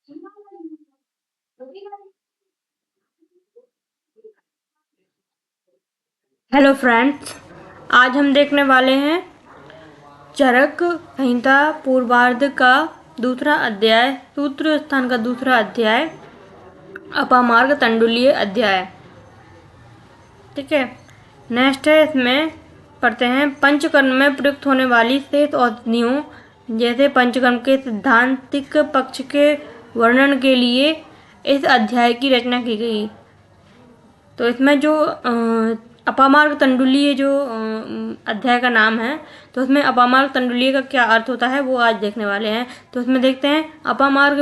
Hello friends, आज हम देखने वाले हैं चरक संहिता पूर्वार्ध का दूसरा अध्याय, सूत्र स्थान का दूसरा अध्याय, अपामार्ग तंडुलीय अध्याय। ठीक है, नेक्स्ट है, इसमें पढ़ते हैं पंचकर्म में प्रयुक्त होने वाली शेष औषधियों जैसे पंचकर्म के सिद्धांतिक पक्ष के वर्णन के लिए इस अध्याय की रचना की गई। तो इसमें जो अपामार्ग तंडुलीय जो अध्याय का नाम है, तो उसमें अपामार्ग तंडुलीय का क्या अर्थ होता है वो आज देखने वाले हैं। तो इसमें देखते हैं, अपामार्ग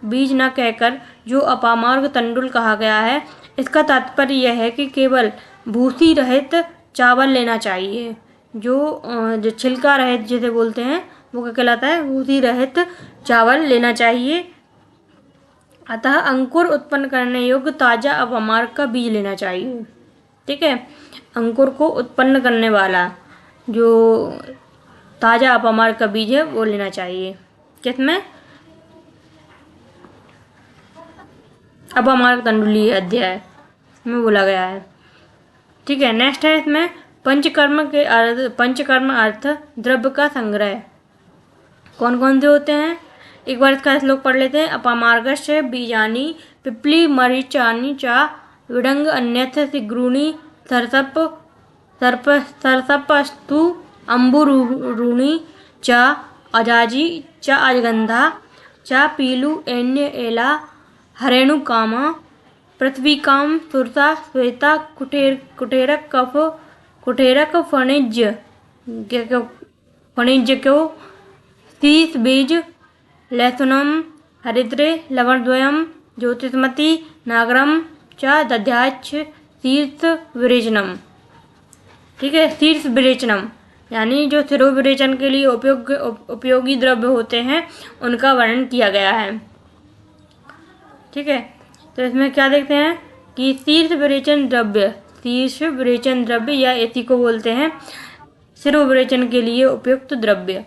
बीज न कहकर जो अपामार्ग तंडुल कहा गया है, इसका तात्पर्य यह है कि केवल भूसी रहित चावल लेना चाहिए। जो छिलका रहित जिसे बोलते हैं वो क्या कहलाता है, भूसी रहित चावल लेना चाहिए। अतः अंकुर उत्पन्न करने योग्य ताजा अपामार्ग का बीज लेना चाहिए। ठीक है, अंकुर को उत्पन्न करने वाला जो ताजा अपामार्ग का बीज है वो लेना चाहिए। किसमें? अपामार्ग तंडुलीय अध्याय में बोला गया है। ठीक है, नेक्स्ट है, इसमें पंचकर्म अर्थ द्रव्य का संग्रह कौन कौन से होते हैं, एक बार इसका श्लोक पढ़ लेते हैं। अपामार्गस्य बीजानि पिप्ली मरीचानि च विडंग अन्यथ सिग्रूणि सरसपस्तु अम्बुरूणि च अजाजी च अजगंधा च पीलु एन्य एला हरेणुकामा पृथ्वीकाम सुरसा श्वेता कुटेरक फणिज्यको शीस बीज लैसुनम हरिद्रे लवणद्वयम ज्योतिषमती नागरम च दध्याच शीर्ष विरेचनम। ठीक है, शीर्ष विरेचनम यानी जो शिरोविरेचन के लिए उपयोगी द्रव्य होते हैं उनका वर्णन किया गया है। ठीक है, तो इसमें क्या देखते हैं कि शीर्ष विरेचन द्रव्य या इसी को बोलते हैं शिरोविरेचन के लिए उपयुक्त द्रव्य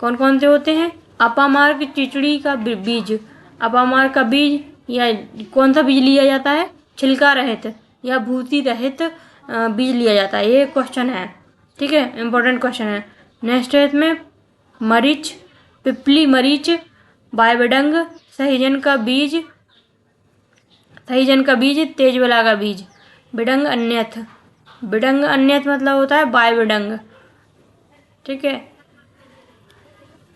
कौन कौन से होते हैं। अपामार्ग चिचड़ी का बीज, अपामार्ग का बीज या कौन सा बीज लिया जाता है, छिलका रहित या भूसी रहित बीज लिया जाता है। ये क्वेश्चन है, ठीक है, इम्पोर्टेंट क्वेश्चन है। नेक्स्ट है, इसमें मरीच, पिपली मरीच, बायबडंग, सहीजन का बीज, तेजबला का बीज, बिडंग अन्यथ मतलब होता है बायबडंग। ठीक है,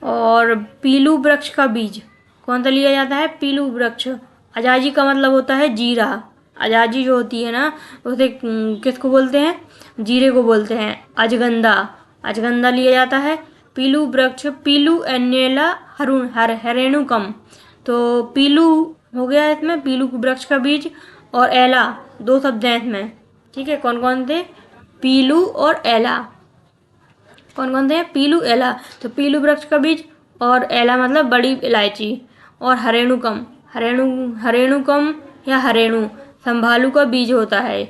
और पीलू वृक्ष का बीज कौन सा लिया जाता है, पीलू वृक्ष। अजाजी का मतलब होता है जीरा, अजाजी जो होती है ना उसे किसको बोलते हैं, जीरे को बोलते हैं। अजगंधा लिया जाता है। पीलू वृक्ष, पीलू एन्येला हरेणुकम, तो पीलू हो गया इसमें, पीलू वृक्ष का बीज, और एला, दो शब्द हैं इसमें। ठीक है, कौन कौन थे, पीलू और एला, कौन कौन थे, पीलू एला। तो पीलू वृक्ष का बीज और एला मतलब बड़ी इलायची, और हरेणुकम या हरेणु संभालू का बीज होता है।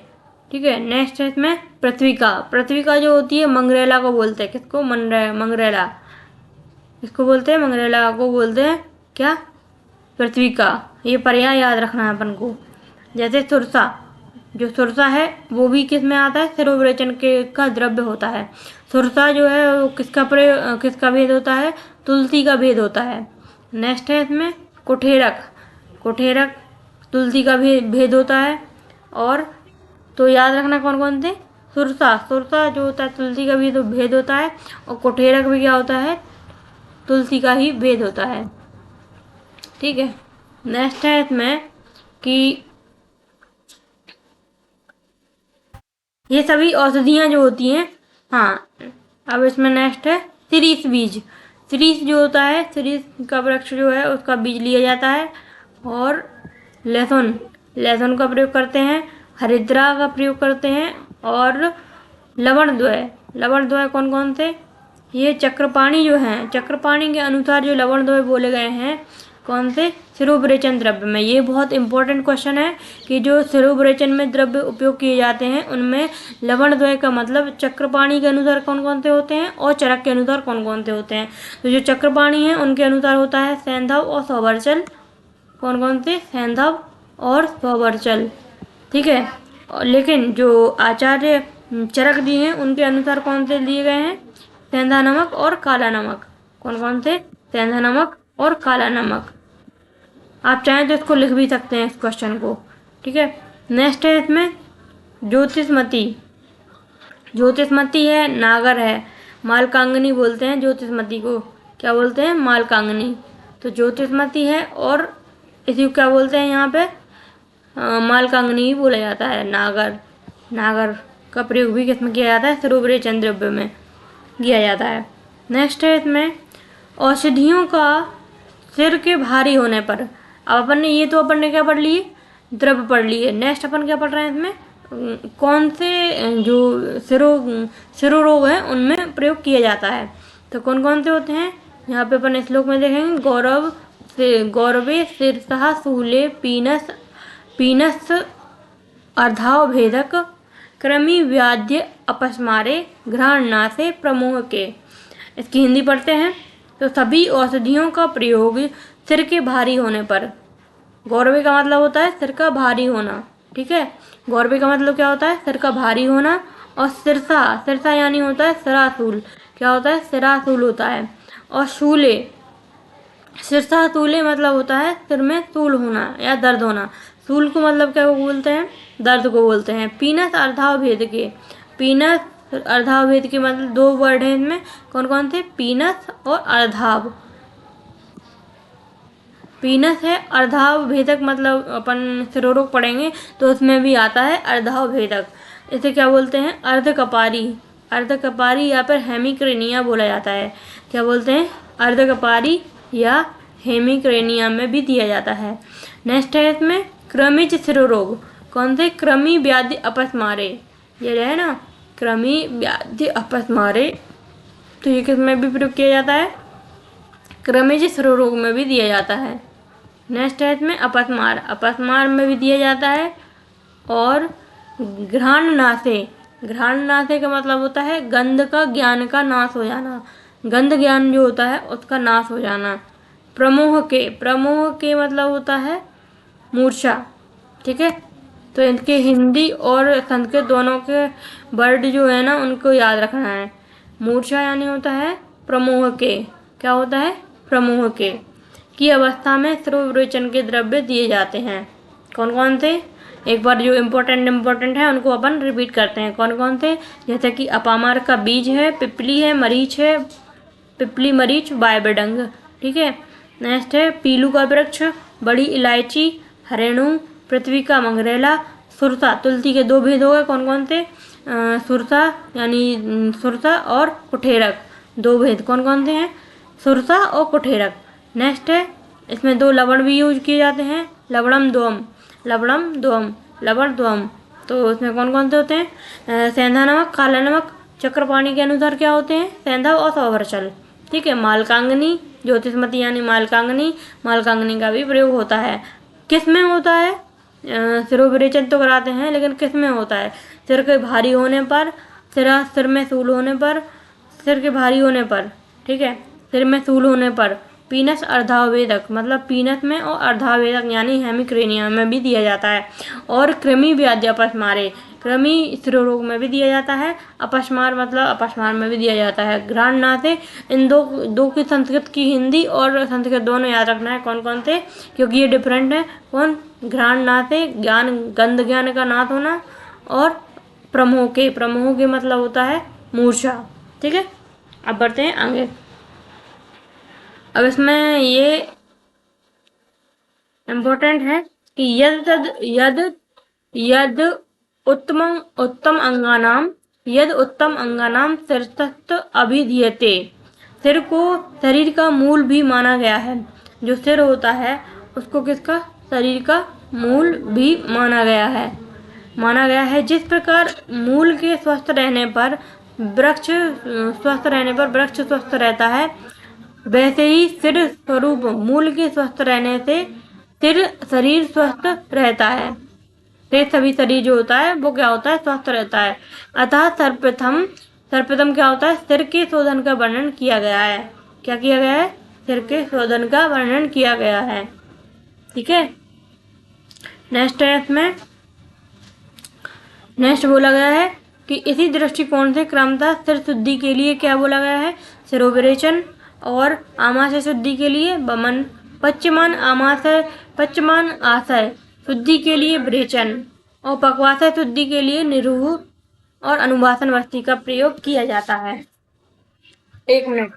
ठीक है, नेक्स्ट है इसमें पृथ्वी का जो होती है मंगरेला को बोलते हैं। किसको, मंगरेला, इसको बोलते हैं, मंगरेला को बोलते हैं क्या, पृथ्वी का। ये पर्याय याद रखना है अपन को। जैसे सुरसा है वो भी किस में आता है, शिरोविरेचन के का द्रव्य होता है। सुरसा जो है वो किसका भेद होता है, तुलसी का भेद होता है। नेक्स्ट है इसमें कुठेरक तुलसी का भेद होता है। और तो याद रखना कौन कौन थे, सुरसा जो होता है तुलसी का भी तो भेद होता है, और कुठेरक भी क्या होता है, तुलसी का ही भेद होता है। ठीक है, नेक्स्ट है इसमें कि ये सभी औषधियाँ जो होती हैं। हाँ, अब इसमें नेक्स्ट है शिरीष बीज। शिरीष जो होता है, शिरीष का वृक्ष जो है उसका बीज लिया जाता है। और लहसुन का प्रयोग करते हैं, हरिद्रा का प्रयोग करते हैं, और लवणद्वय कौन कौन से, ये चक्रपाणी जो हैं, चक्रपाणी के अनुसार जो लवणद्वय बोले गए हैं कौन से? सिरोविरेचन द्रव्य में। ये बहुत इंपॉर्टेंट क्वेश्चन है कि जो सिरोविरेचन में द्रव्य उपयोग किए जाते हैं उनमें लवण द्वय का मतलब चक्रपाणी के अनुसार कौन कौन से होते हैं और चरक के अनुसार कौन कौन से होते हैं। तो जो चक्रपाणी है उनके अनुसार होता है सैंधव और सौवर्चल। कौन कौन से? सैंधव और सौवर्चल, ठीक है। लेकिन जो आचार्य चरक दिए हैं उनके अनुसार कौन से दिए गए हैं? सेंधा नमक और काला नमक। कौन कौन से? सेंधा नमक और काला नमक। आप चाहें तो इसको लिख भी सकते हैं इस क्वेश्चन को, ठीक है। नेक्स्ट है इसमें ज्योतिषमती। ज्योतिषमती है, नागर है, मालकांगनी बोलते हैं ज्योतिषमती को। क्या बोलते हैं? मालकांगनी। तो ज्योतिषमती है और इसी को क्या बोलते हैं यहाँ पे? मालकांगनी ही बोला जाता है। नागर, नागर का प्रयोग भी किसमें किया जाता है? सिरोविरेचन द्रव्य में किया जाता है। नेक्स्ट है इसमें औषधियों का सिर के भारी होने पर। अब अपन ने ये तो अपन ने क्या पढ़ लिए? द्रव्य पढ़ लिए। नेक्स्ट अपन क्या पढ़ रहे हैं इसमें? कौन से जो सिरोरोग है उनमें प्रयोग किया जाता है। तो कौन कौन से होते हैं यहाँ पे अपन श्लोक में देखेंगे। गौरवे शिरसः शूले पीनस अर्धाव भेदक क्रमी व्याध्य अपस्मारे घ्राणनासे प्रमोह के। इसकी हिंदी पढ़ते हैं। तो सभी औषधियों का प्रयोग सिर के भारी होने पर। गौरवे का मतलब होता है सिर का भारी होना, ठीक है। गौरवे का मतलब क्या होता है? सिर का भारी होना। और सिरसा, सिरसा यानी होता है सिराशूल। क्या होता है? सिराशूल होता है। और शूले, सिरसा शूले मतलब होता है सिर में शूल होना या दर्द होना। शूल को मतलब क्या बोलते हैं? दर्द को बोलते हैं। पीनस अर्धाव भेद के। पीनस अर्धाव भेद के मतलब दो वर्ड है इसमें। कौन कौन से? पीनस और अर्धाव। पीनस है, अर्धाव भेदक मतलब अपन सिरोरोग पढ़ेंगे तो उसमें भी आता है अर्धाव भेदक। इसे क्या बोलते हैं? अर्धकपारी। अर्धकपारी या फिर हेमिक्रेनिया बोला जाता है। क्या बोलते हैं? अर्धकपारी या हेमिक्रेनिया में भी दिया जाता है। नेक्स्ट है इसमें क्रमिज सिरोरोग। कौन से? क्रमी व्याधि अपस्मारे। ये रहे ना, क्रमी व्याधि अपस्मारे। तो ये किसमें भी प्रयोग किया जाता है? क्रमिज सिरोरोग में भी दिया जाता है। नेक्स्ट है इसमें अपस्मार। अपस्मार में भी दिया जाता है। और घ्राणनासे। घ्राणनासे का मतलब होता है गंध का, ज्ञान का नाश हो जाना। गंध ज्ञान जो होता है उसका नाश हो जाना। प्रमोह के, प्रमोह के मतलब होता है मूर्छा, ठीक है। तो इनके हिंदी और संस्कृत दोनों के वर्ड जो है ना उनको याद रखना है। मूर्छा यानी होता है प्रमोह के। क्या होता है? प्रमोह के की अवस्था में सिरोविरेचन के द्रव्य दिए जाते हैं। कौन कौन से? एक बार जो इम्पोर्टेंट है उनको अपन रिपीट करते हैं। कौन कौन से? जैसे कि अपामार का बीज है, पिपली है, मरीच है, पिपली मरीच, बायबेडंग, ठीक है। नेक्स्ट है पीलू का वृक्ष, बड़ी इलायची, हरेणु, पृथ्वी का मंगरेला, सुरसा। तुलसी के दो भेद हो गए। कौन कौन से? सुरसा यानी सुरसा और कुठेरक, दो भेद कौन कौन से हैं? सुरसा और कुठेरक। नेक्स्ट है इसमें दो लवण भी यूज किए जाते हैं, लवणम द्वम, लवणम द्वम, लवण द्वम। तो उसमें कौन कौन से होते हैं? सेंधा नमक, काला नमक। चक्रपाणी के अनुसार क्या होते हैं? सेंधा और सौवर्चल, ठीक है। मालकांगनी, ज्योतिषमती यानी मालकांगनी, मालकांगनी का भी प्रयोग होता है। किस में होता है? सिरोविरेचन तो कराते हैं लेकिन किस में होता है? सिर के भारी होने पर, सिर में शूल होने पर, सिर के भारी होने पर, ठीक है, सिर में शूल होने पर। पीनस अर्धावेदक मतलब पीनस में और अर्धावेदक यानी हेमिक्रेनिया में भी दिया जाता है। और कृमि व्याधि अपस्मारे, कृमि सिरोरोग में भी दिया जाता है। अपस्मार मतलब अपस्मार में भी दिया जाता है। घ्राणनासे, इन दो की संस्कृत की हिंदी और संस्कृत दोनों याद रखना है कौन कौन से, क्योंकि ये डिफरेंट है। कौन? घ्राणनासे ज्ञान, गंध ज्ञान का नाश होना। और प्रमोह के मतलब होता है मूर्छा, ठीक है। अब बढ़ते हैं आगे। अब इसमें ये इम्पोर्टेंट है कि यद उत्तम अंगानाम शीर्षस्थ अभिधीयते। सिर को शरीर का मूल भी माना गया है। जो सिर होता है उसको किसका? शरीर का मूल भी माना गया है। जिस प्रकार मूल के स्वस्थ रहने पर वृक्ष स्वस्थ रहता है, वैसे ही स्थिर स्वरूप मूल के स्वस्थ रहने से स्थिर शरीर स्वस्थ रहता है। ते सभी शरीर जो होता है वो क्या होता है, स्वस्थ रहता है। अतः सर्वप्रथम सर्वप्रथम क्या होता है, सिर के शोधन का वर्णन किया गया है। क्या किया गया है, सिर के शोधन का वर्णन किया गया है। ठीक है, नेक्स्ट है इसमें, नेक्स्ट बोला गया है कि इसी दृष्टिकोण से क्रमतः सिर शुद्धि के लिए क्या बोला गया है, सिरोपरेचन, और आमाशय शुद्धि के लिए वमन, पश्चमान आशय शुद्धि के लिए विरेचन, और पक्वाशय शुद्धि के लिए निरूह और अनुवासन वस्ती का प्रयोग किया जाता है। एक मिनट।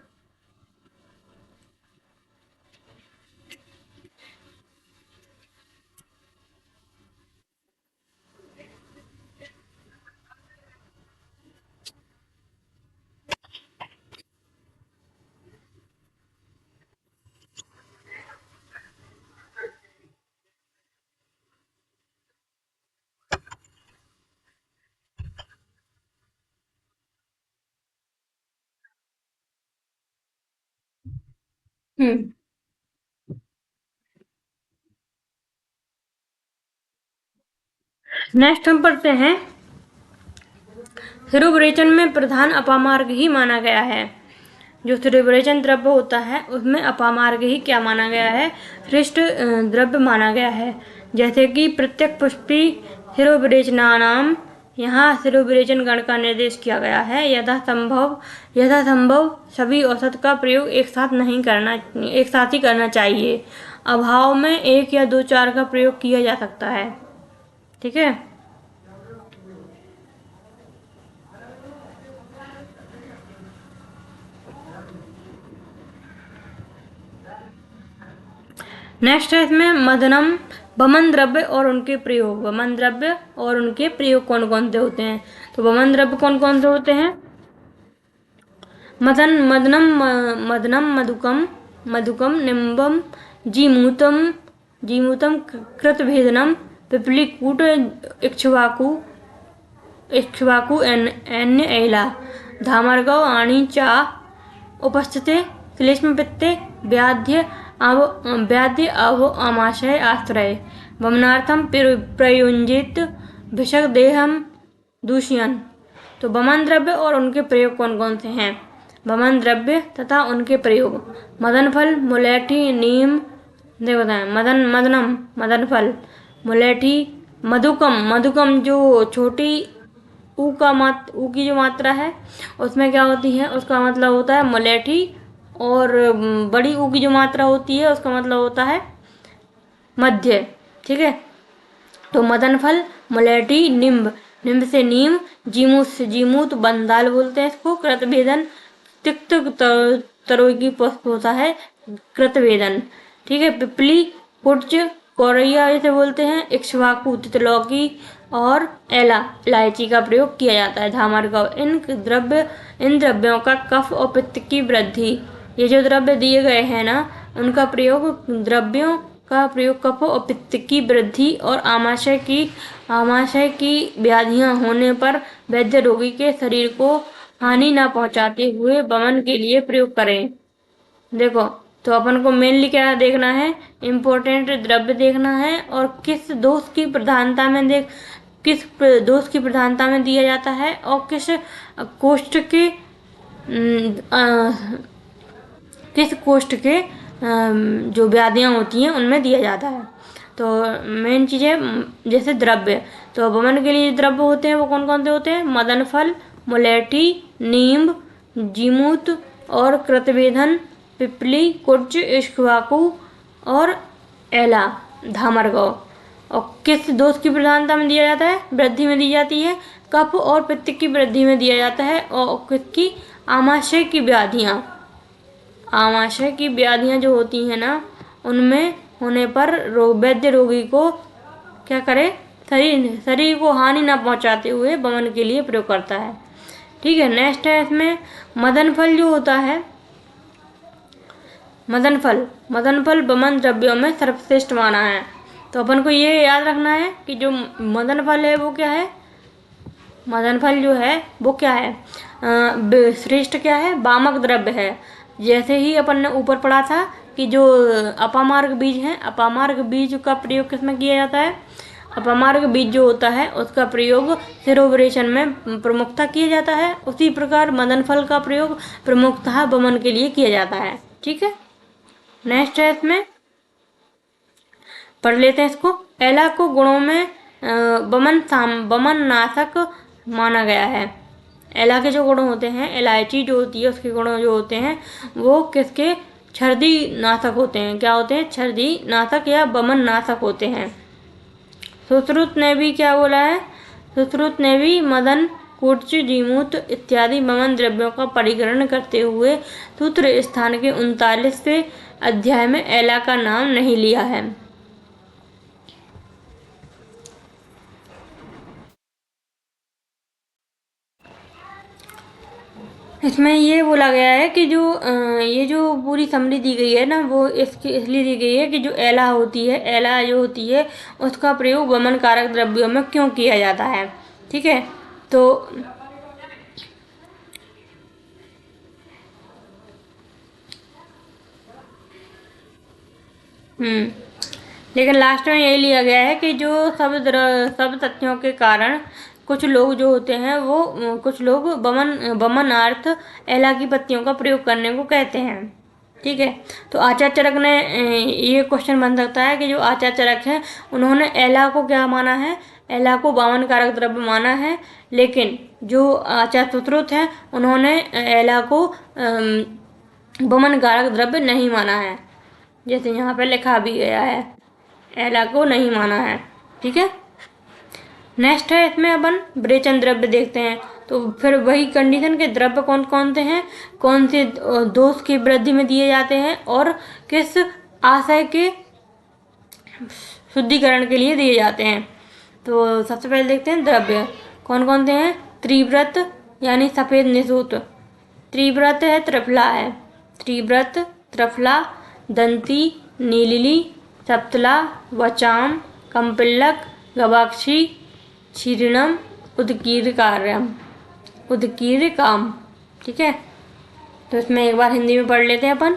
हम्म नेक्स्ट हम पढ़ते हैं, सिरोपरेचन में प्रधान अपामार्ग ही माना गया है। जो सिरोपरेचन द्रव्य होता है उसमें अपामार्ग ही क्या माना गया है, श्रेष्ठ द्रव्य माना गया है। जैसे कि प्रत्येक पुष्पी सिरोपरेचनानाम, यहाँ सिरोपरेचन गण का निर्देश किया गया है। यथा संभव सभी औषध का प्रयोग एक साथ ही करना चाहिए। अभाव में एक या दो चार का प्रयोग किया जा सकता है। ठीक है, नेक्स्ट है इसमें मदनम, वमन द्रव्य और उनके प्रयोग। वमन द्रव्य और उनके प्रयोग कौन कौन से होते हैं, तो वमन द्रव्य कौन कौन से होते हैं, मदनम मधुकम निम्बम जीमूतम कृतभेदनम पिपलीकूट इक्ष्वाकु एन्य एला धामरगव आणी चा उपस्थिते श्लेष्म पित्ते व्याध्य अव आमाशय आश्रय वमनार्थम प्रयुंजित भिषक देहम दूषयन। तो वमन द्रव्य और उनके प्रयोग कौन कौन से हैं, वमन द्रव्य तथा उनके प्रयोग, मदन फल, मुलेठी, नीम, देखो बताएं, मदन फल, मुलेठी, मधुकम जो छोटी ऊ की जो मात्रा है उसमें क्या होती है, उसका मतलब होता है मुलेठी, और बड़ी ऊ की जो मात्रा होती है उसका मतलब होता है मध्य। ठीक है, तो मदन फल, मुलेठी, निम्ब से नीम, जीमूत से जीमूत, बंदाल बोलते हैं इसको, कृतभेदन तिक्त तरोई की पुष्प होता है कृतभेदन। ठीक है, पिपली कुर्च कौरैया इसे बोलते हैं, इक्ष्वाकु तितलौकी, और एला इलायची का प्रयोग किया जाता है। धामरगव, इन द्रव्यों का कफ और पित्त की वृद्धि, ये जो द्रव्य दिए गए हैं ना, उनका प्रयोग, द्रव्यों का प्रयोग कफ और पित्त की वृद्धि और आमाशय की व्याधियां होने पर वैद्य रोगी के शरीर को हानि न पहुंचाते हुए वमन के लिए प्रयोग करें। देखो, तो अपन को मेनली क्या देखना है, इम्पोर्टेंट द्रव्य देखना है, और किस दोष की प्रधानता में दिया जाता है, और किस कोष्ठ के जो व्याधियां होती हैं उनमें दिया जाता है। तो मेन चीज़ है, जैसे द्रव्य, तो वमन के लिए द्रव्य होते हैं वो कौन कौन से होते हैं, मदन फल, मुलेठी, नींब, जीमूत और कृतभेदन, पिपली, कुर्च, इक्ष्वाकु और एला धामरगव। और किस दोष की प्रधानता में दिया जाता है, वृद्धि में दी जाती है, कफ और पित्त की वृद्धि में दिया जाता है, और किसकी, आमाशय की व्याधियां जो होती हैं ना, उनमें होने पर वैद्य रोगी को क्या करे, शरीर को हानि न पहुंचाते हुए वमन के लिए प्रयोग करता है। ठीक है, नेक्स्ट है इसमें मदन फल जो होता है, मदन फल वमन द्रव्यों में सर्वश्रेष्ठ माना है। तो अपन को ये याद रखना है कि जो मदन फल है वो क्या है, मदन फल जो है वो क्या है, श्रेष्ठ क्या है, वामक द्रव्य है। जैसे ही अपन ने ऊपर पढ़ा था कि जो अपामार्ग बीज है, अपामार्ग बीज का प्रयोग किसमें किया जाता है, अपमार्ग बीज जो होता है उसका प्रयोग सिरोवरेचन में प्रमुखता किया जाता है। उसी प्रकार मदन फल का प्रयोग प्रमुखतः वमन के लिए किया जाता है। ठीक है, नेक्स्ट है, इसमें पढ़ लेते हैं इसको। एला को गुणों में वमन नाशक माना गया है। एला के जो गुण होते हैं, इलायची जो होती है उसके गुण जो होते हैं वो किसके, छर्दी नाशक होते हैं। क्या होते हैं, छर्दी नाशक या वमन नाशक होते हैं। सुश्रुत ने भी क्या बोला है, सुश्रुत ने भी मदन कुर्च जीमूत इत्यादि वमन द्रव्यों का परिग्रहण करते हुए सूत्र स्थान के 39वें अध्याय में एला का नाम नहीं लिया है। इसमें ये बोला गया है कि जो ये जो पूरी समरी दी गई है ना, वो इसकी इसलिए दी गई है कि जो एला होती है, एला जो होती है उसका प्रयोग वमन कारक द्रव्यों में क्यों किया जाता है। ठीक है, तो लेकिन लास्ट में यही लिया गया है कि जो सब तथ्यों के कारण कुछ लोग जो होते हैं वो कुछ लोग वमनार्थ एला की पत्तियों का प्रयोग करने को कहते हैं। ठीक है, तो आचार्य चरक ने ये क्वेश्चन बन सकता है कि जो आचार्य चरक है उन्होंने एला को क्या माना है, एला को वामन कारक द्रव्य माना है, लेकिन जो आचार्य सुश्रुत है उन्होंने एला को वमन कारक द्रव्य नहीं माना है, जैसे यहाँ पे लिखा भी गया है, एला को नहीं माना है। ठीक है, नेक्स्ट है, इसमें अपन विरेचन द्रव्य देखते हैं। तो फिर वही कंडीशन के द्रव्य कौन कौन से हैं, कौन से दोष की वृद्धि में दिए जाते हैं और किस आशय के शुद्धिकरण के लिए दिए जाते हैं। तो सबसे पहले देखते हैं द्रव्य कौन कौन से हैं। त्रिव्रत यानी सफ़ेद निसूत, त्रिव्रत है, त्रिफला है, त्रिव्रत, त्रिफला, दंती, नीलिली, सप्तला, वचाम, कंपिल्लक, गवाक्षी, क्षीरणम, उदकीरकार्यम, उदकीरकाम। ठीक है, तो इसमें एक बार हिंदी में पढ़ लेते हैं अपन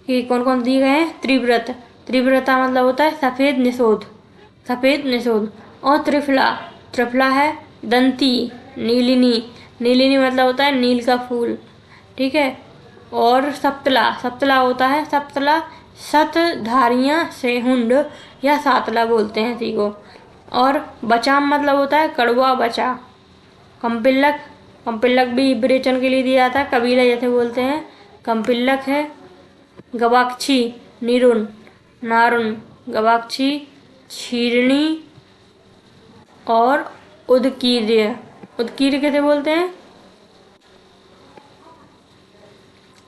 कि कौन कौन दिए गए हैं। त्रिव्रत, त्रिव्रता मतलब होता है सफ़ेद निशोध, सफ़ेद निशोध। और त्रिफला, त्रिफला है, दंती, नीलिनी, नीलिनी मतलब होता है नील का फूल। ठीक है, और सप्तला, सप्तला होता है, सप्तला शतधारियाँ सेहुंड या सातला बोलते हैं इसी को। और बचाम मतलब होता है कड़वा बचा। कंपिल्लक, कंपिल्लक भी विरेचन के लिए दिया जाता है, कबीला जैसे बोलते हैं, कंपिल्लक है। गवाक्षी, निरुन, नारुन, गवाक्षी, क्षीरणी और उदकीर्य, उदकीर्य कैसे बोलते हैं,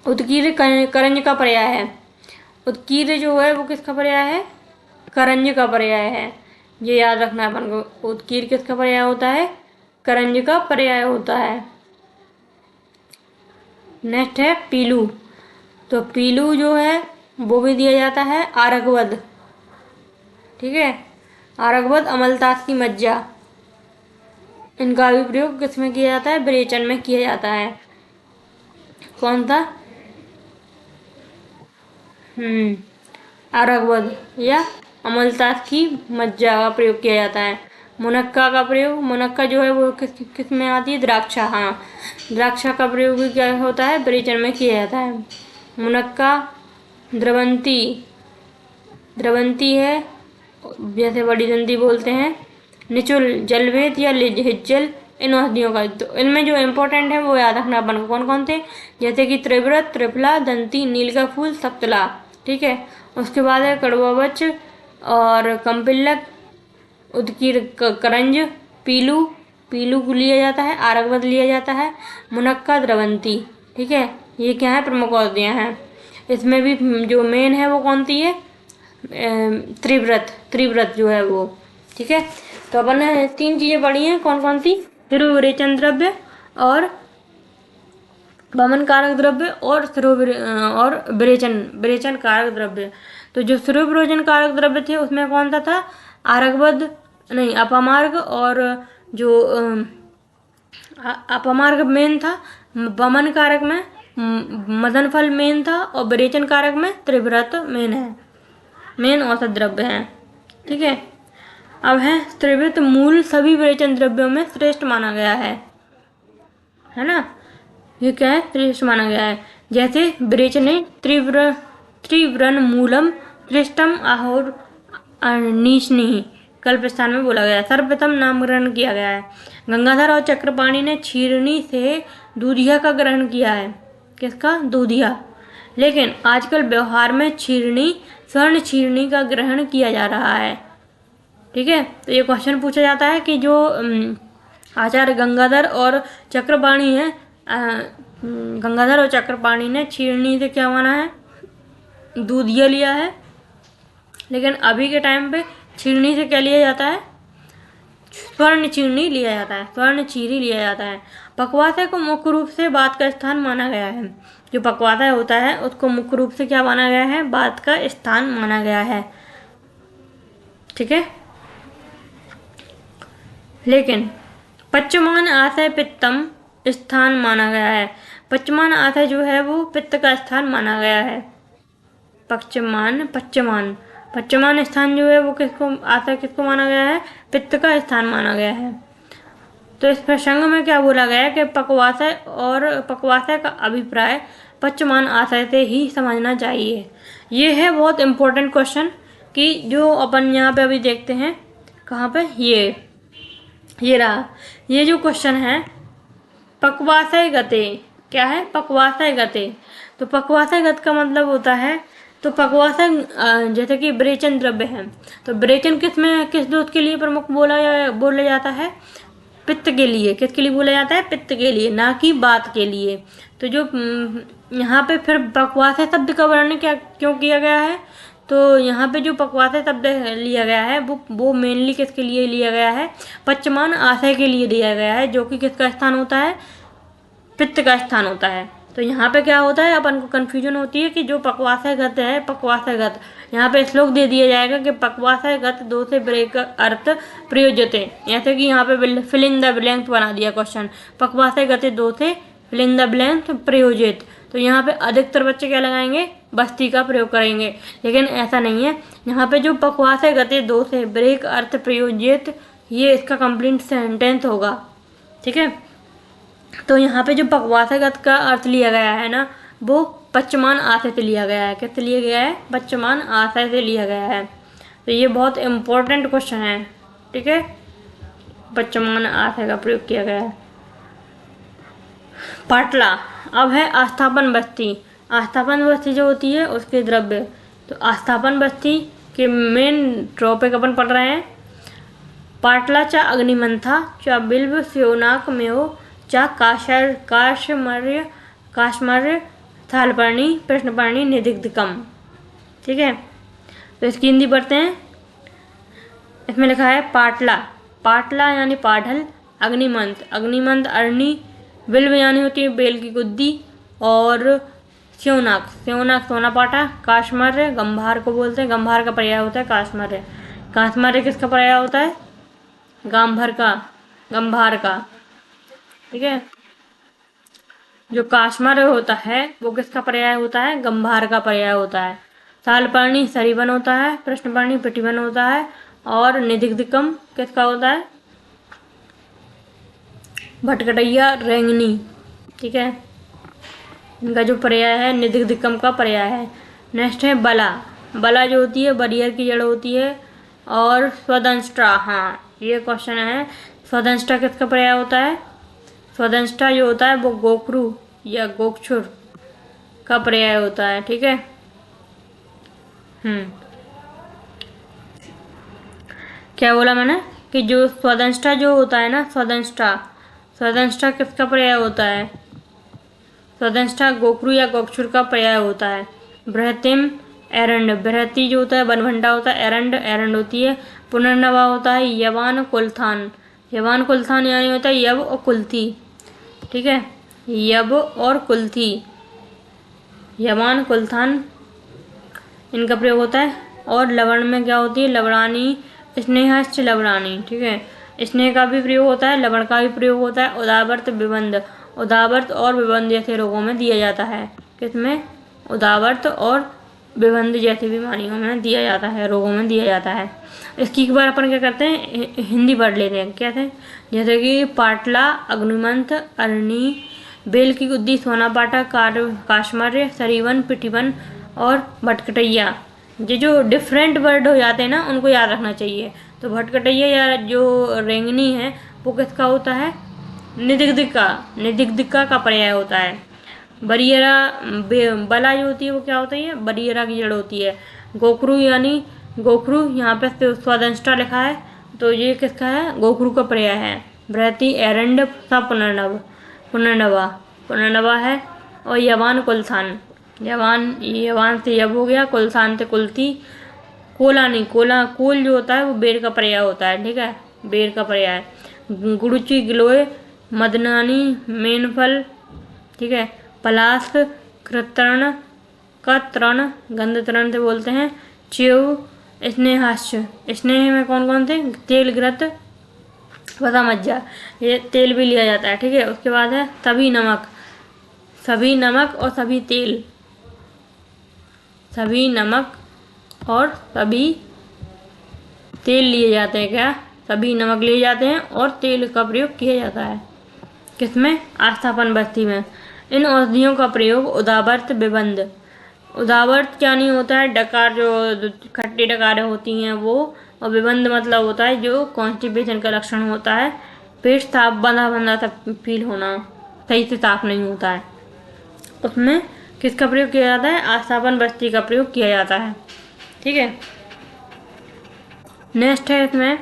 उदकीर्य करंज का पर्याय है। उत्कीर्य जो है वो किसका पर्याय है, करंज का पर्याय है, ये याद रखना अपन को। उत्कीर्य किसका पर्याय होता है, करंज का पर्याय होता है। नेक्स्ट है पीलू, तो पीलू जो है वो भी दिया जाता है आरगवद। ठीक है, आरगवद, अमलतास की मज्जा, इनका भी प्रयोग किसमें किया जाता है, विरेचन में किया जाता है। कौन सा, आरगवद या अमलतास की मज्जा का प्रयोग किया जाता है। मुनक्का का प्रयोग, मुनक्का जो है वो किस में आती है, द्राक्षा। हाँ, द्राक्षा का प्रयोग भी क्या होता है, विरेचन में किया जाता है। मुनक्का, द्रवंती, द्रवंती है जैसे बड़ी दंती बोलते हैं। निचुल, जलवेद या हिज्जल, इन औषधियों का। तो इनमें जो इम्पोर्टेंट है वो याद रखना अपन को, कौन कौन थे, जैसे कि त्रिव्रत, त्रिफला, दंती, नील का फूल, सप्तला। ठीक है, उसके बाद है कड़वावच और कंपिल्लक, उदकीर करंज, पीलू, पीलू को लिया जाता है, आरगवद लिया जाता है, मुनक्का, द्रवंती। ठीक है, ये क्या है, प्रमुख औषधियाँ हैं। इसमें भी जो मेन है वो कौन सी है, त्रिव्रत, त्रिव्रत जो है वो। ठीक है, तो अपन ने 3 चीज़ें पढ़ी हैं, कौन कौन सी, विरेचन द्रव्य और वमन कारक द्रव्य और और विरेचन कारक द्रव्य। तो जो विरेचन कारक द्रव्य थे उसमें कौन सा था, आरगवद नहीं, अपमार्ग, और जो अपमार्ग मेन था। वमन कारक में मदन फल मेन था और विरेचन कारक में त्रिव्रत मेन है, मेन औसत द्रव्य है। ठीक है, अब है त्रिवृत मूल सभी विरेचन द्रव्यों में श्रेष्ठ माना गया है ना। ये क्या है, श्रेष्ठ माना गया है। जैसे विरेचने त्रिव्रन मूलम श्रेष्ठम आहोर नीचनी कल्प स्थान में बोला गया है, सर्वप्रथम नामकरण किया गया है। गंगाधर और चक्रपाणि ने क्षीरणी से दूधिया का ग्रहण किया है। किसका, दूधिया। लेकिन आजकल व्यवहार में क्षीरणी स्वर्ण क्षीरणी का ग्रहण किया जा रहा है। ठीक है, तो ये क्वेश्चन पूछा जाता है कि जो आचार्य गंगाधर और चक्रपाणि है, गंगाधर और चक्रपाणि ने क्षीरणी से क्या माना है, दूधिया लिया है। लेकिन अभी के टाइम पे क्षीरणी से क्या लिया जाता है, स्वर्ण क्षीरणी लिया जाता है, स्वर्ण क्षीरी लिया जाता है। पकवासा को मुख्य रूप से बात का स्थान माना गया है। जो पकवासा होता है उसको मुख्य रूप से क्या माना गया है, बात का स्थान माना गया है। ठीक है, लेकिन पच्यमान आशय पित्तम स्थान माना गया है। पच्यमान आशय जो है वो पित्त का स्थान माना गया है। पच्यमान स्थान जो है वो किसको, आशय किसको माना गया है, पित्त का स्थान माना गया है। तो इस प्रसंग में क्या बोला गया है कि पकवासय और पकवासय का अभिप्राय पच्यमान आशय से ही समझना चाहिए। ये है बहुत इम्पोर्टेंट क्वेश्चन कि जो अपन यहाँ पे अभी देखते हैं, कहाँ पे, ये रहा, ये जो क्वेश्चन है पक्वासय गते, क्या है, पक्वासय गते। तो पक्वासय गत का मतलब होता है, तो पक्वासय जैसे कि विरेचन द्रव्य है, तो विरेचन किस दोष के लिए प्रमुख बोला जाता है, पित्त के लिए। किसके लिए बोला जाता है, पित्त के लिए, ना कि बात के लिए। तो जो यहाँ पे फिर पक्वासय शब्द का वर्णन क्यों किया गया है, तो यहाँ पे जो पक्वासय शब्द लिया गया है वो मेनली किसके लिए लिया गया है, पच्यमान आशय के लिए दिया गया है, जो कि किसका स्थान होता है, पित्त का स्थान होता है। तो यहाँ पे क्या होता है, अपन को कन्फ्यूजन होती है कि जो पक्वासय गत है, पक्वासय गत, यहाँ पे श्लोक दे दिया जाएगा कि पक्वासय गत दो से ब्रेक अर्थ प्रयोज्यते, जैसे कि यहाँ पे फिल इन द ब्लैंक बना दिया क्वेश्चन, पक्वासय गते दो से फिल इन द ब्लैंक प्रयोजित। तो यहाँ पे अधिकतर बच्चे क्या लगाएंगे, बस्ती का प्रयोग करेंगे, लेकिन ऐसा नहीं है। यहाँ पे जो पक्वासय गते दो से ब्रेक अर्थ प्रयोजित, ये इसका कंप्लीट सेंटेंस होगा। ठीक है, तो यहाँ पे जो पक्वासय गत का अर्थ लिया गया है ना, वो पच्यमान आशय से लिया गया है। किससे लिया गया है, पच्यमान आशय से लिया गया है। तो ये बहुत इम्पोर्टेंट क्वेश्चन है। ठीक है, पच्यमान आशय का प्रयोग किया गया है। पाटला, अब है आस्थापन बस्ती। आस्थापन बस्ती जो होती है उसके द्रव्य, तो आस्थापन बस्ती के मेन टॉपिक अपन पढ़ रहे हैं। पाटला चा अग्निमंथा चा बिल्व स्योनाक मेहो चा काशमर्य थालपर्णी प्रश्नपर्णी निदिग्धकम। ठीक है, तो इसकी हिंदी पढ़ते हैं। इसमें लिखा है पाटला, पाटला यानी पाढल, अग्निमंत अरणी, बिल्व यानी होती है बेल की गुद्दी, और स्योनाक सोना पाटा, काशमर्य गंभार को बोलते हैं, गंभार का पर्याय होता है काशमर्य। काशमर्य किसका पर्याय होता है, गंभार का। ठीक है, जो काशमर्य होता है वो किसका पर्याय होता है, गंभार का पर्याय होता है। थालपर्णी सरीवन होता है, प्रश्नपर्णी प्रतिवन होता है, और निदिग्धकम किसका होता है, भटकटैया रेंगनी। ठीक है, इनका जो पर्याय है निदिग्धकम का पर्याय है। नेक्स्ट है बला जो होती है बरियर की जड़ होती है, और स्वदंष्ट्रा, हाँ ये क्वेश्चन है, स्वदंष्ट्रा किसका पर्याय होता है, स्वदंष्ट्रा जो होता है वो गोखरू या गोक्षुर का पर्याय होता है। ठीक है, क्या बोला मैंने कि जो स्वदंष्ट्रा जो होता है ना, स्वदंष्ट्रा किसका पर्याय होता है, स्वदंष्ट्रा गोखरू या गोक्षुर का पर्याय होता है। बृहतिम एरंड, बृहति जो होता है बनभंडा होता है, एरंड होती है। पुनर्नवा होता है यवान कुलथान यानी होता है यव और कुल्थी। ठीक है, यव और कुल्थी, यवान कुलथान इनका प्रयोग होता है। और लवण में क्या होती है, लवणानी, स्नेहश्च लवणानी। ठीक है, स्नेह का भी प्रयोग होता है, लवण का भी प्रयोग होता है। उदावर्त विबंध, उदावर्त और विबंध जैसे रोगों में दिया जाता है। किसमें? उदावर्त और विबंध जैसी बीमारियों में दिया जाता है, रोगों में दिया जाता है। इसकी एक बार अपन क्या करते हैं, हिंदी पढ़ लेते हैं। क्या थे? जैसे कि पाटला, अग्निमंथ, अरणी, बेल की गुद्दी, सोनापाटा, काशमर्य, सरीवन, पिठीवन और भटकटैया। ये जो डिफरेंट वर्ड हो जाते हैं ना, उनको याद रखना चाहिए। तो भटकटैया या जो रेंगनी है वो किसका होता है? निदिग्धिका। निदिग्धिका का पर्याय होता है। बरियरा बला जो होती है वो क्या होती है? बरियरा की जड़ होती है। गोखरू यानी गोखरू, यहाँ पे स्वादंष्टा लिखा है तो ये किसका है? गोखरू का पर्याय है। बृहति, एरंड, सा पुनर्नव, पुनर्नवा, पुनर्नवा है। और यवान, कुलथान। यवान से यब हो गया, कुलथान से कुलथी। कोला नहीं, कोल जो होता है वो बेर का पर्याय होता है। ठीक है, बेर का पर्याय। गुड़ुचि, गिलोय, मदनानी, मेनफल। ठीक है, पलाश, कृतर्ण का तृण, गंध तृण से बोलते हैं। च्यव, स्नेहाश्च। स्नेह में कौन कौन थे? तेल, घृत, वसा, मज्जा, ये तेल भी लिया जाता है। ठीक है, उसके बाद है सभी नमक। सभी नमक और सभी तेल। सभी नमक और सभी तेल लिए जाते हैं। क्या? सभी नमक लिए जाते हैं और तेल का प्रयोग किया जाता है। किसमें? आस्थापन बस्ती में। इन औषधियों का प्रयोग उदावर्त, विबंध। उदावर्त क्या नहीं होता है? डकार, जो खट्टी डकारें होती हैं वो। और विबंध मतलब होता है जो कॉन्स्टिपेशन का लक्षण होता है, पेट साफ, बंधा बंधा सा फील होना, सही से साफ नहीं होता है, उसमें किसका प्रयोग किया जाता है? आस्थापन बस्ती का प्रयोग किया जाता है। ठीक है, नेक्स्ट है इसमें,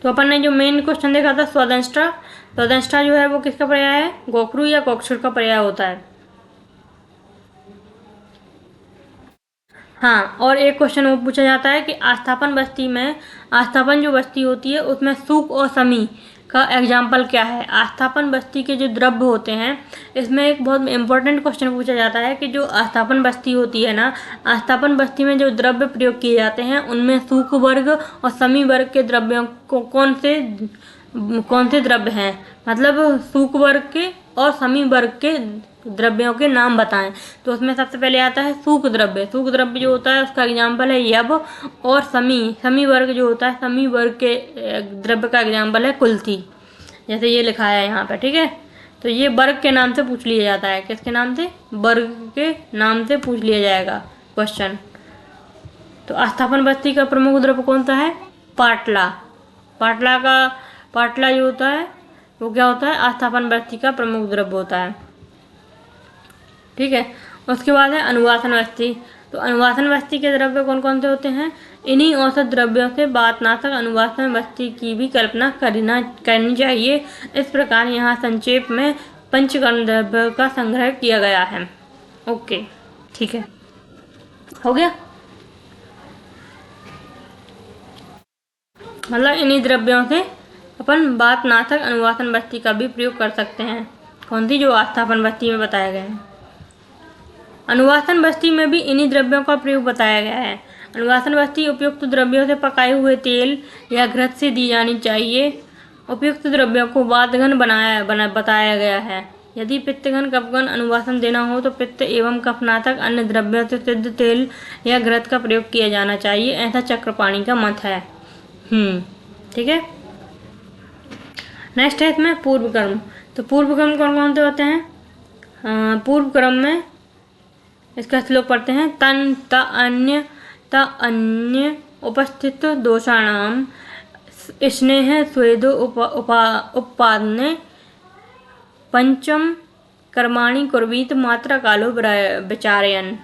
तो अपन ने जो मेन क्वेश्चन देखा था स्वादंष्टा। स्वादंष्टा जो है वो किसका पर्याय है? गोखरू या गोक्षुर का पर्याय होता है। हाँ, और एक क्वेश्चन वो पूछा जाता है कि आस्थापन बस्ती में, आस्थापन जो बस्ती होती है उसमें सूख और समी का एग्जाम्पल क्या है? आस्थापन बस्ती के जो द्रव्य होते हैं, इसमें एक बहुत इम्पोर्टेंट क्वेश्चन पूछा जाता है कि जो आस्थापन बस्ती होती है ना, आस्थापन बस्ती में जो द्रव्य प्रयोग किए जाते हैं उनमें सूख वर्ग और समी वर्ग के द्रव्यों को कौन से द्रव्य हैं? मतलब सूख वर्ग के और समी वर्ग के द्रव्यों के नाम बताएं। तो उसमें सबसे पहले आता है सूख द्रव्य। सूख द्रव्य जो होता है उसका एग्जाम्पल है यब। और समी वर्ग जो होता है, समी वर्ग के द्रव्य का एग्जाम्पल है कुल्थी, जैसे ये लिखा है यहाँ पे। ठीक है, तो ये वर्ग के नाम से पूछ लिया जाता है। किसके नाम से? वर्ग के नाम से पूछ लिया जाएगा क्वेश्चन। तो आस्थापन बस्ती का प्रमुख द्रव्य कौन सा है? पाटला। पाटला जो होता है वो क्या होता है? आस्थापन बस्ती का प्रमुख द्रव्य होता है। ठीक है, उसके बाद है अनुवासन बस्ती। तो अनुवासन बस्ती के द्रव्य कौन कौन से होते हैं? इन्हीं औसत द्रव्यों से वातनाशक अनुवासन बस्ती की भी कल्पना करनी चाहिए। इस प्रकार यहाँ संक्षेप में पंचकर्म द्रव्य का संग्रह किया गया है। ओके, ठीक है, हो गया। मतलब इन्हीं द्रव्यों से अपन वातनाशक अनुवासन बस्ती का भी प्रयोग कर सकते हैं। कौन सी? जो आस्थापन बस्ती में बताया गया है। अनुवासन बस्ती में भी इन्हीं द्रव्यों का प्रयोग बताया गया है। अनुवासन बस्ती उपयुक्त द्रव्यों से पकाए हुए तेल या घृत से दी जानी चाहिए। उपयुक्त द्रव्यों को वातघन बताया गया है। यदि पित्तघन कफघन अनुवासन देना हो तो पित्त एवं कफनाशक अन्य द्रव्यों से सिद्ध तेल या घृत का प्रयोग किया जाना चाहिए, ऐसा चक्रपाणी का मत है। ठीक है, नेक्स्ट है इसमें पूर्व कर्म। तो पूर्व कर्म कौन कौन से होते हैं? पूर्व क्रम में इसका श्लोक पढ़ते हैं। तन त अन्य उपस्थित दोषाणाम स्नेह स्वेदो उपादने पंचम कर्माणि कुर्वीत मात्रा कालो विचारयन।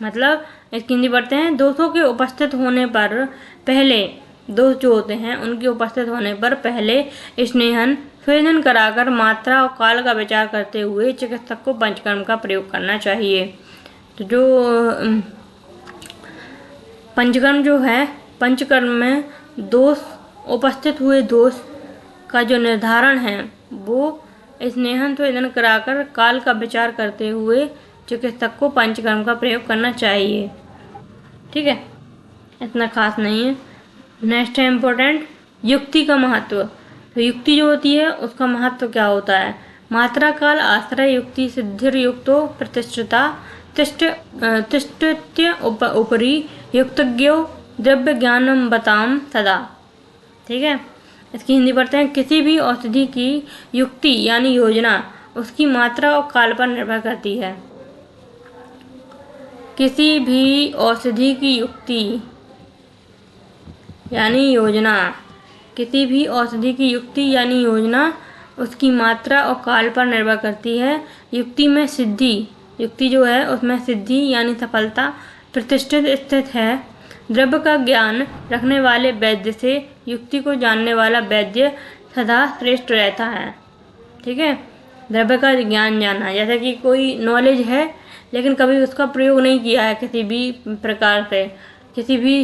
मतलब इसकी हिंदी पढ़ते हैं। दोषों के उपस्थित होने पर पहले, दोष जो होते हैं उनके उपस्थित होने पर पहले स्नेहन स्वेदन कराकर मात्रा और काल का विचार करते हुए चिकित्सक को पंचकर्म का प्रयोग करना चाहिए। तो जो पंचकर्म जो है, पंचकर्म में दोष, उपस्थित हुए दोष का जो निर्धारण है वो स्नेहन स्वेदन कराकर काल का विचार करते हुए चिकित्सक को पंचकर्म का प्रयोग करना चाहिए। ठीक है, इतना खास नहीं है। नेक्स्ट है इम्पोर्टेंट, युक्ति का महत्व। तो युक्ति जो होती है उसका महत्व क्या होता है? मात्रा काल आश्रय युक्ति सिद्धिर युक्तो प्रतिष्ठिता तिष्ठत्य उपरि युक्तज्ञो द्रव्य ज्ञानम बताम सदा। ठीक है, इसकी हिंदी पढ़ते हैं। किसी भी औषधि की युक्ति यानी योजना उसकी मात्रा और काल पर निर्भर करती है। किसी भी औषधि की युक्ति यानी योजना, किसी भी औषधि की युक्ति यानी योजना उसकी मात्रा और काल पर निर्भर करती है। युक्ति में सिद्धि, युक्ति जो है उसमें सिद्धि यानी सफलता प्रतिष्ठित स्थित है। द्रव्य का ज्ञान रखने वाले वैद्य से युक्ति को जानने वाला वैद्य सदा श्रेष्ठ रहता है। ठीक है, द्रव्य का ज्ञान जानना, जैसे कि कोई नॉलेज है लेकिन कभी उसका प्रयोग नहीं किया है, किसी भी प्रकार से किसी भी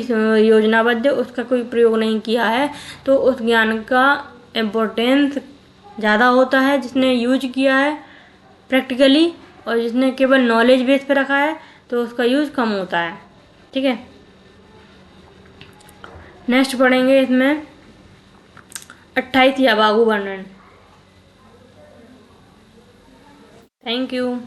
योजनाबद्ध उसका कोई प्रयोग नहीं किया है, तो उस ज्ञान का इम्पोर्टेंस ज़्यादा होता है जिसने यूज किया है प्रैक्टिकली, और जिसने केवल नॉलेज बेस पे रखा है तो उसका यूज़ कम होता है। ठीक है, नेक्स्ट पढ़ेंगे इसमें 28 या बागु वर्णन। Thank you.